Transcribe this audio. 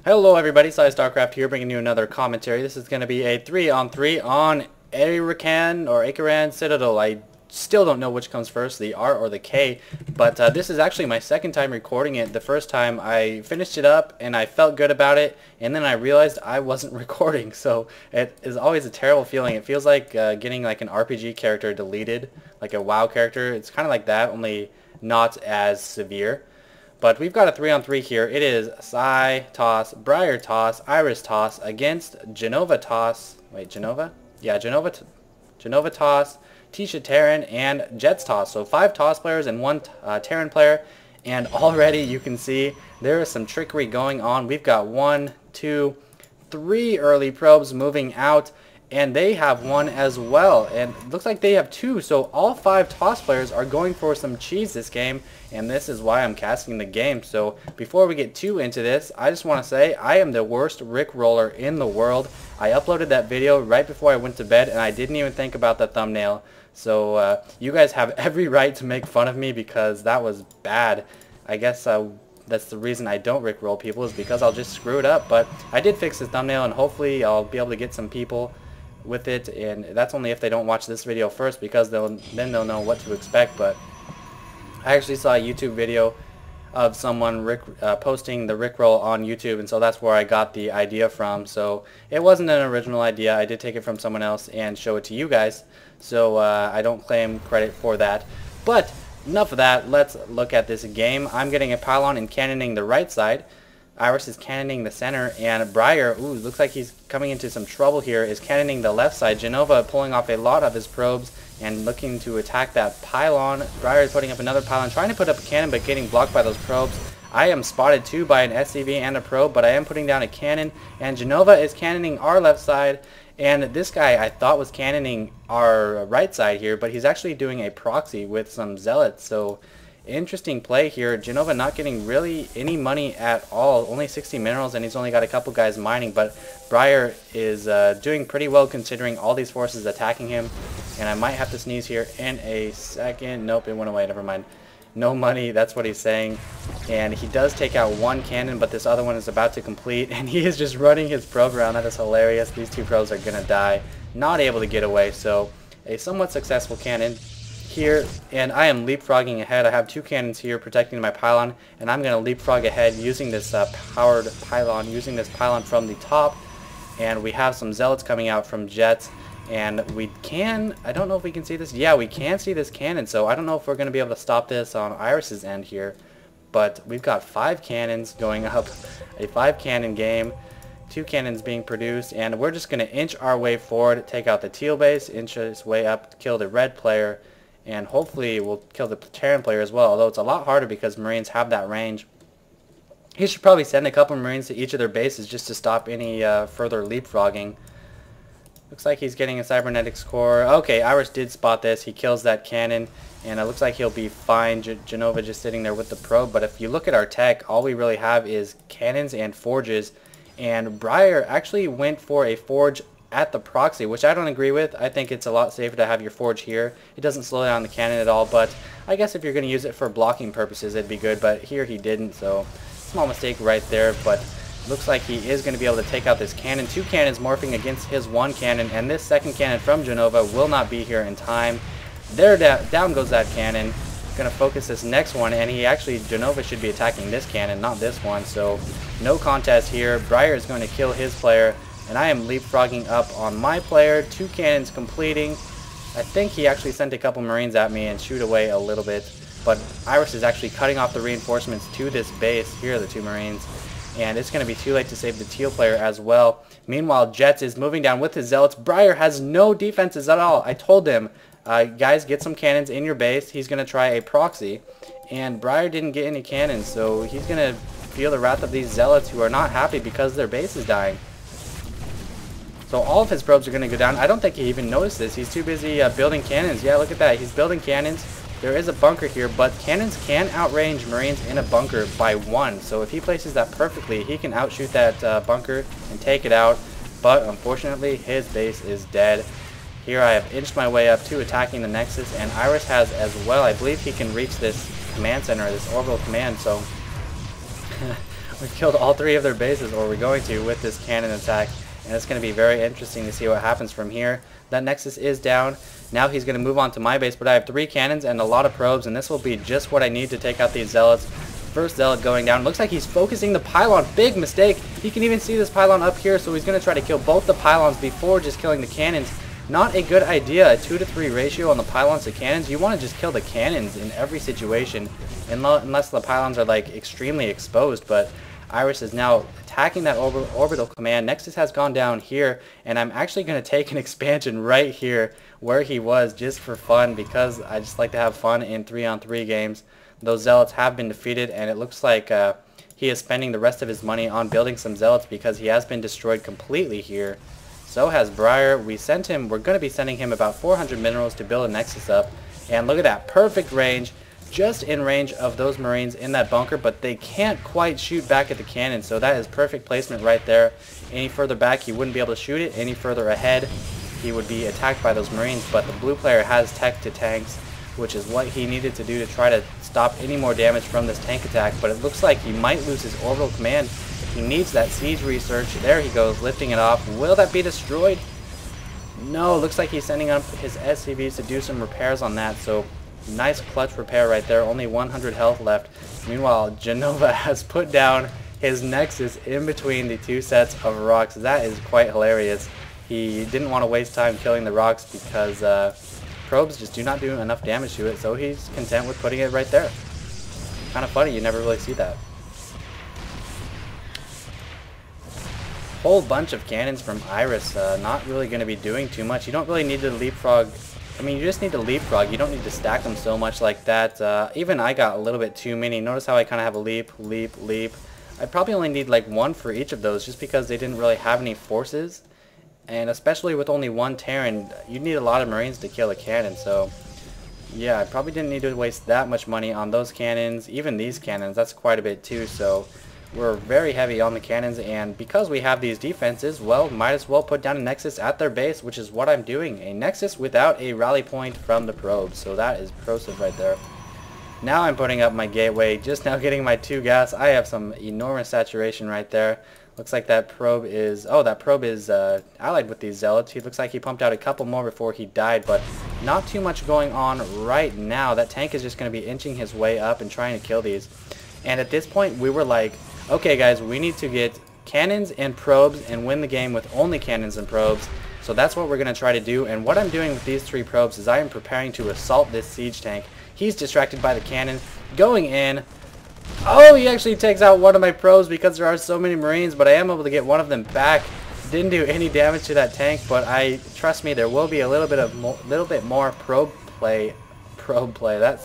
Hello everybody, PsyStarcraft here bringing you another commentary. This is going to be a 3-on-3 on Akaran Citadel. I still don't know which comes first, the R or the K, but this is actually my second time recording it. The first time I finished it up and I felt good about it, and then I realized I wasn't recording, so it is always a terrible feeling. It feels like getting like an RPG character deleted, like a WoW character. It's kind of like that, only not as severe. But we've got a 3-on-3 here. It is Psy Toss, Briar Toss, Iris Toss against Genova Toss. Wait, Genova? Yeah, Genova Toss, Tisha Terran, and Jets Toss. So 5 Toss players and 1 Terran player. And already you can see there is some trickery going on. We've got 1, 2, 3 early probes moving out. And they have 1 as well, and it looks like they have 2, so all 5 toss players are going for some cheese this game, and this is why I'm casting the game. So before we get too into this, I just want to say I am the worst rickroller in the world. I uploaded that video right before I went to bed, and I didn't even think about the thumbnail. So you guys have every right to make fun of me because that was bad. I guess that's the reason I don't rickroll people, is because I'll just screw it up. But I did fix the thumbnail, and hopefully I'll be able to get some people with it, and that's only if they don't watch this video first, because then they'll know what to expect. But I actually saw a YouTube video of someone posting the rickroll on YouTube, and so that's where I got the idea from. So it wasn't an original idea. I did take it from someone else and show it to you guys, so I don't claim credit for that. But enough of that, let's look at this game. I'm getting a pylon and cannoning the right side. Iris is cannoning the center, and Briar, looks like he's coming into some trouble here, is cannoning the left side. Genova pulling off a lot of his probes and looking to attack that pylon. Briar is putting up another pylon, trying to put up a cannon, but getting blocked by those probes. I am spotted too by an SCV and a probe, but I am putting down a cannon, and Genova is cannoning our left side. And this guy I thought was cannoning our right side here, but he's actually doing a proxy with some zealots. So interesting play here. Genova not getting really any money at all, only 60 minerals, and he's only got a couple guys mining. But Briar is doing pretty well considering all these forces attacking him. And I might have to sneeze here in a second. Nope, it went away, never mind. No money, that's what he's saying. And he does take out 1 cannon, but this other one is about to complete, and he is just running his probe around. That is hilarious. These 2 probes are gonna die, not able to get away. So a somewhat successful cannon here, and I am leapfrogging ahead. I have 2 cannons here protecting my pylon, and I'm going to leapfrog ahead using this powered pylon, using this pylon from the top. And we have some zealots coming out from jets, and we can, I don't know if we can see this, yeah, we can see this cannon, so I don't know if we're going to be able to stop this on Iris's end here. But we've got 5 cannons going up, a 5 cannon game, 2 cannons being produced, and we're just going to inch our way forward, take out the teal base, inch his way up, kill the red player, and hopefully we'll kill the Terran player as well, although it's a lot harder because Marines have that range. He should probably send a couple Marines to each of their bases just to stop any further leapfrogging. Looks like he's getting a cybernetics core. Okay, Iris did spot this. He kills that cannon, and it looks like he'll be fine. Genova just sitting there with the probe. But if you look at our tech, all we really have is cannons and forges, and Briar actually went for a forge at the proxy, which I don't agree with. I think it's a lot safer to have your forge here. It doesn't slow down the cannon at all, but I guess if you're going to use it for blocking purposes, it'd be good. But here he didn't, so small mistake right there. But looks like he is going to be able to take out this cannon. 2 cannons morphing against his 1 cannon, and this second cannon from Genova will not be here in time. There, down goes that cannon. Going to focus this next one, and Genova should be attacking this cannon, not this one. So no contest here. Briar is going to kill his player, and I am leapfrogging up on my player. 2 cannons completing. I think he actually sent a couple Marines at me and shoot away a little bit. But Iris is actually cutting off the reinforcements to this base. Here are the 2 Marines. And it's going to be too late to save the teal player as well. Meanwhile, Jets is moving down with his zealots. Briar has no defenses at all. I told him, guys, get some cannons in your base. He's going to try a proxy. And Briar didn't get any cannons, so he's going to feel the wrath of these zealots who are not happy because their base is dying. So all of his probes are going to go down. I don't think he even noticed this. He's too busy building cannons. Yeah, look at that. He's building cannons. There is a bunker here, but cannons can outrange Marines in a bunker by 1. So if he places that perfectly, he can outshoot that bunker and take it out. But unfortunately, his base is dead. Here I have inched my way up to attacking the Nexus, and Iris has as well. I believe he can reach this command center, this orbital command. So We've killed all 3 of their bases, or we're going to, with this cannon attack. And it's going to be very interesting to see what happens from here. That Nexus is down. Now he's going to move on to my base, but I have 3 cannons and a lot of probes, and this will be just what I need to take out these zealots. First zealot going down. Looks like he's focusing the pylon. Big mistake. You can even see this pylon up here, so he's going to try to kill both the pylons before just killing the cannons. Not a good idea. A 2-to-3 ratio on the pylons to cannons. You want to just kill the cannons in every situation, unless the pylons are like extremely exposed. But Iris is now attacking that orbital command. Nexus has gone down here, and I'm actually going to take an expansion right here where he was just for fun, because I just like to have fun in 3-on-3 games. Those zealots have been defeated, and it looks like he is spending the rest of his money on building some zealots because he has been destroyed completely here. So has Briar. We're going to be sending him about 400 minerals to build a Nexus up. And look at that, perfect range. Just in range of those Marines in that bunker, but they can't quite shoot back at the cannon, so that is perfect placement right there. Any further back, he wouldn't be able to shoot it. Any further ahead, he would be attacked by those Marines, but the blue player has tech to tanks, which is what he needed to do to try to stop any more damage from this tank attack, but it looks like he might lose his orbital command. He needs that siege research. There he goes, lifting it off. Will that be destroyed? No, looks like he's sending up his SCVs to do some repairs on that, so nice clutch repair right there. Only 100 health left. Meanwhile, Genova has put down his Nexus in between the 2 sets of rocks. That is quite hilarious. He didn't want to waste time killing the rocks because probes just do not do enough damage to it, so he's content with putting it right there. Kind of funny, you never really see that. Whole bunch of cannons from Iris, not really going to be doing too much. You don't really need to leapfrog. I mean, you just need to leapfrog. You don't need to stack them so much like that. Even I got a little bit too many. Notice how I kind of have a leap, leap, leap. I probably only need like 1 for each of those, just because they didn't really have any forces. And especially with only 1 Terran, you need a lot of Marines to kill a cannon. So yeah, I probably didn't need to waste that much money on those cannons. Even these cannons, that's quite a bit too. So we're very heavy on the cannons, and because we have these defenses, well, might as well put down a Nexus at their base, which is what I'm doing. A Nexus without a rally point from the probes, so that is impressive right there. Now I'm putting up my gateway, just now getting my 2 gas. I have some enormous saturation right there. Looks like that probe is, allied with these zealots. He looks like he pumped out a couple more before he died, but not too much going on right now. That tank is just going to be inching his way up and trying to kill these. And at this point, we were like, okay guys, we need to get cannons and probes and win the game with only cannons and probes. So that's what we're going to try to do. And what I'm doing with these 3 probes is I am preparing to assault this siege tank. He's distracted by the cannon. Going in. Oh, he actually takes out one of my probes because there are so many Marines, but I am able to get one of them back. Didn't do any damage to that tank, but trust me, there will be a little bit more probe play. That's